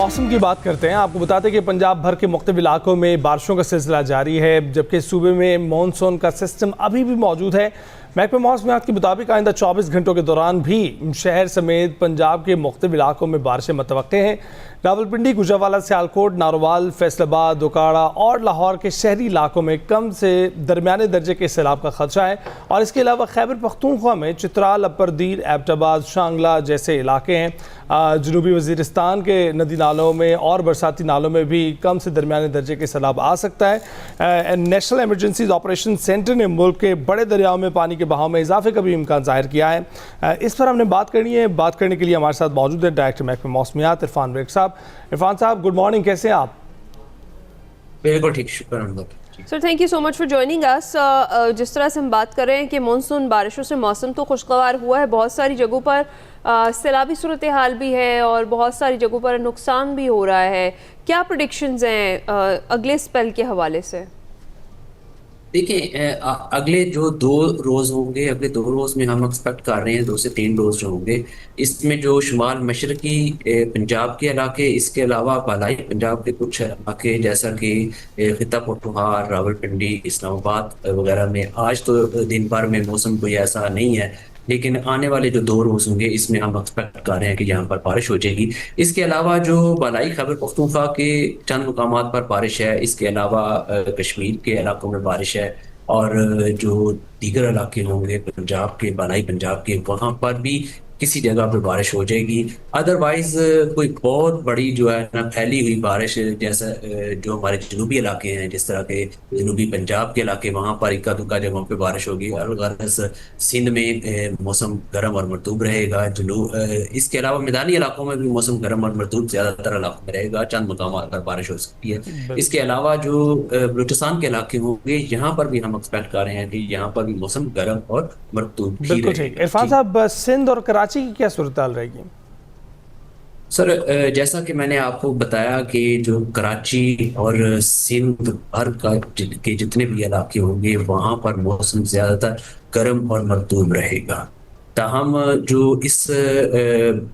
मौसम की बात करते हैं। आपको बताते हैं कि पंजाब भर के मुख्तलिफ इलाकों में बारिशों का सिलसिला जारी है, जबकि सूबे में मानसून का सिस्टम अभी भी मौजूद है। महकमे मौसमियात के मुताबिक आइंदा 24 घंटों के दौरान भी शहर समेत पंजाब के मुख्तलिफ इलाकों में बारिशें मुतवक्के हैं। रावलपिंडी, गुजरांवाला, सियालकोट, नारोवाल, फैसलाबाद, ओकाड़ा और लाहौर के शहरी इलाकों में कम से दरमियाने दर्जे के सैलाब का खदशा है। और इसके अलावा खैबर पख्तूनख्वा में चित्राल, अपर-दीर, एबटाबाद, शांगला जैसे इलाके हैं। जनूबी वज़ीरिस्तान के नदी नालों में और बरसाती नालों में भी कम से दरमियाने दर्जे के सैलाब आ सकता है। नेशनल एमरजेंसीज ऑपरेशन सेंटर ने मुल्क के बड़े दरियाओं में पानी के बहाव में इजाफे का भी इम्कान जाहिर किया है। इस पर हमने बात करनी है। बात करने के लिए हमारे साथ मौजूद है डायरेक्टर महकमे मौसमियात इरफान बेग साहब। इरफान साहब, गुड मॉर्निंग, कैसे हैं आप? बिल्कुल ठीक, शुक्र sir, thank you so much for joining us. जिस तरह से हम बात कर रहे हैं कि मानसून बारिशों से मौसम तो खुशगवार हुआ है, बहुत सारी जगहों पर सैलाबी सूरत हाल भी है और बहुत सारी जगहों पर नुकसान भी हो रहा है। क्या प्रेडिक्शंस हैं अगले स्पेल के हवाले से? देखिए, अगले जो 2 रोज़ होंगे, अगले 2 रोज़ में हम एक्सपेक्ट कर रहे हैं 2 से 3 रोज़ जो होंगे, इसमें जो शुमाल मशरकी पंजाब के इलाके, इसके अलावा बालाई पंजाब के कुछ इलाके जैसा कि खिता पटुहार, रावलपिंडी, इस्लामाबाद वगैरह में आज तो दिन भर में मौसम कोई ऐसा नहीं है, लेकिन आने वाले जो 2 रोज़ होंगे इसमें हम एक्सपेक्ट कर रहे हैं कि यहाँ पर बारिश हो जाएगी। इसके अलावा जो बालाई खैबर पख्तूनख्वा के चंद मुकामात पर बारिश है, इसके अलावा कश्मीर के इलाकों में बारिश है और जो दीगर इलाके होंगे पंजाब के, बालाई पंजाब के, वहाँ पर भी किसी जगह पर बारिश हो जाएगी। अदरवाइज कोई बहुत बड़ी जो है ना फैली हुई बारिश जैसा जो हमारे जनूबी इलाके हैं, जिस तरह के जनूबी पंजाब के इलाके, वहाँ पर इक्का दुक्का जगहों पे बारिश होगी। और सिंध में मौसम गर्म और मरतूब रहेगा। इसके अलावा मैदानी इलाकों में भी मौसम गर्म और मरतूब ज़्यादातर इलाकों में रहेगा, चंद मकामात पर बारिश हो सकती है। इसके अलावा जो बलूचिस्तान के इलाके होंगे, यहाँ पर भी हम एक्सपेक्ट कर रहे हैं कि यहाँ पर भी मौसम गर्म और मरतूब भी बिल्कुल ठीक। इरफान साहब, सिंध और कराची की क्या सूरत हाल रहेगी? सर, जैसा कि मैंने आपको बताया कि जो कराची और सिंध भर के जितने भी इलाके होंगे वहाँ पर मौसम ज़्यादातर गर्म और मरतूब रहेगा। ताहम जो इस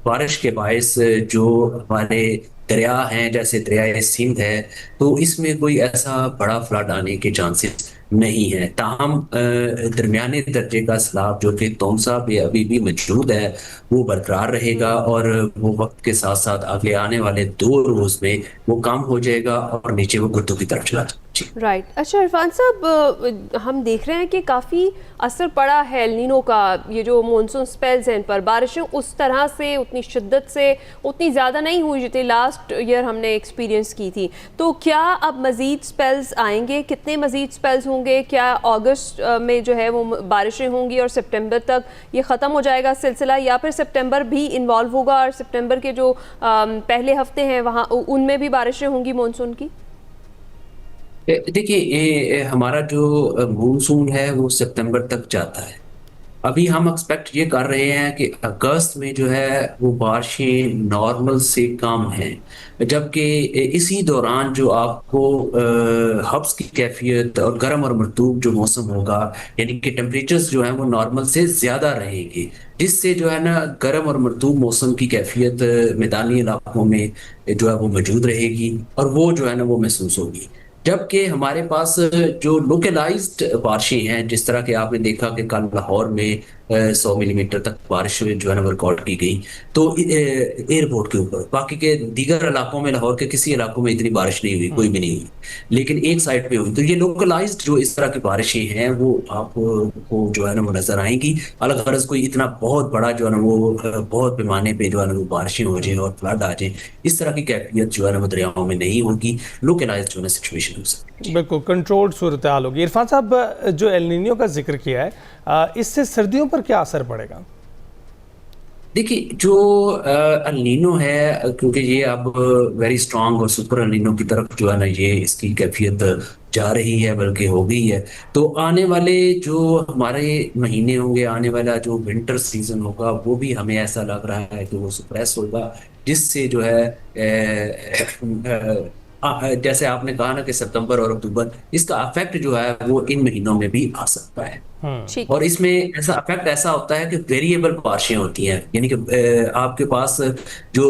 बारिश के बायस जो हमारे दरिया हैं, जैसे दरिया सिंध है, तो इसमें कोई ऐसा बड़ा फ्लड आने के चांसेस नहीं है। ताहम दरमियाने दर्जे का सैलाब जो कि तोमसा पे अभी भी मौजूद है वो बरकरार रहेगा और वो वक्त के साथ साथ आगे आने वाले 2 रोज़ में वो कम हो जाएगा और नीचे वो गुर्दों की तरफ चला जाएगा। राइट। अच्छा इरफान साहब, हम देख रहे हैं कि काफ़ी असर पड़ा है एल नीनो का। ये जो मानसून स्पेल्स हैं इन पर बारिशें उस तरह से, उतनी शिद्दत से, उतनी ज़्यादा नहीं हुई जितनी लास्ट ईयर हमने एक्सपीरियंस की थी। तो क्या अब मज़ीद स्पेल्स आएंगे? कितने मज़ीद स्पेल्स होंगे? क्या अगस्त में जो है वो बारिशें होंगी और सितंबर तक ये ख़त्म हो जाएगा सिलसिला, या फिर सितंबर भी इन्वॉल्व होगा और सितंबर के जो पहले हफ्ते हैं वहाँ उनमें भी बारिशें होंगी मानसून की? देखिए, हमारा जो मानसून है वो सितंबर तक जाता है। अभी हम एक्सपेक्ट ये कर रहे हैं कि अगस्त में जो है वो बारिशें नॉर्मल से कम हैं, जबकि इसी दौरान जो आपको हब्स की कैफियत और गर्म और मरतूब जो मौसम होगा, यानी कि टेम्परेचर्स जो हैं वो नॉर्मल से ज़्यादा रहेंगे, जिससे जो है ना गर्म और मरतूब मौसम की कैफियत मैदानी इलाकों में जो है वो मौजूद रहेगी और वो जो है ना वो महसूस होगी। जबकि हमारे पास जो लोकलाइज्ड बारिशें हैं, जिस तरह के आपने देखा कि कल लाहौर में 100 मिलीमीटर तक बारिश जो है ना रिकॉर्ड की गई, तो एयरपोर्ट के ऊपर। बाकी के दीगर इलाकों में, लाहौर के किसी इलाकों में इतनी बारिश नहीं हुई, कोई भी नहीं हुई, लेकिन एक साइड पे हुई। तो ये लोकलाइज्ड जो इस तरह की बारिशें हैं वो आपको जो है ना वो नजर आएंगी। अलग गरज कोई इतना बहुत बड़ा जो है ना वो बहुत पैमाने पे जो है ना वो बारिशें हो जाए और फ्लड आ जाए, इस तरह की कैफियत जो है ना वो दरियाओं में नहीं होगी। लोकलाइज्ड जो है ना सिचुएशन हो सकती है। बिल्कुल कंट्रोल्ड सूरत हाल होगी। इरफान साहब, जो एल नीनो का जिक्र किया है, इससे सर्दियों पर क्या असर पड़ेगा? देखिए, जो अल नीनो है, क्योंकि ये अब वेरी स्ट्रांग और सुपर अल नीनो की तरफ जो है ना ये इसकी कैफियत जा रही है, बल्कि हो गई है। तो आने वाले जो हमारे महीने होंगे, आने वाला जो विंटर सीजन होगा, वो भी हमें ऐसा लग रहा है कि वो सुप्रेस होगा, जिससे जो है جیسے آپ نے کہا نا کہ ستمبر اور اکتوبر، اس کا افیکٹ جو ہے وہ ان مہینوں میں بھی آ سکتا ہے. ٹھیک اور اس میں ایسا افیکٹ ایسا ہوتا ہے کہ ویریبل بارشیں ہوتی ہیں، یعنی کہ آپ کے پاس جو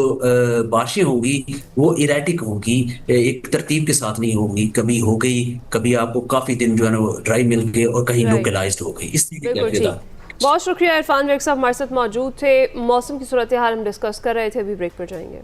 بارشیں ہوں گی وہ ایریٹک ہوں گی، ایک ترتیب کے ساتھ نہیں ہوں گی. کبھی ہو گئی، کبھی آپ کو کافی دن جو ہے نا وہ ڈرائی مل گئے، اور کہیں Right. لوکلائزڈ ہو گئی. اس طریقے بالکل کا ٹھیک. بہت شکریہ عرفان بیگ صاحب ہمارے ساتھ موجود تھے. موسم کی صورتحال ہم ڈسکس کر رہے تھے، ابھی بریک پر جائیں گے.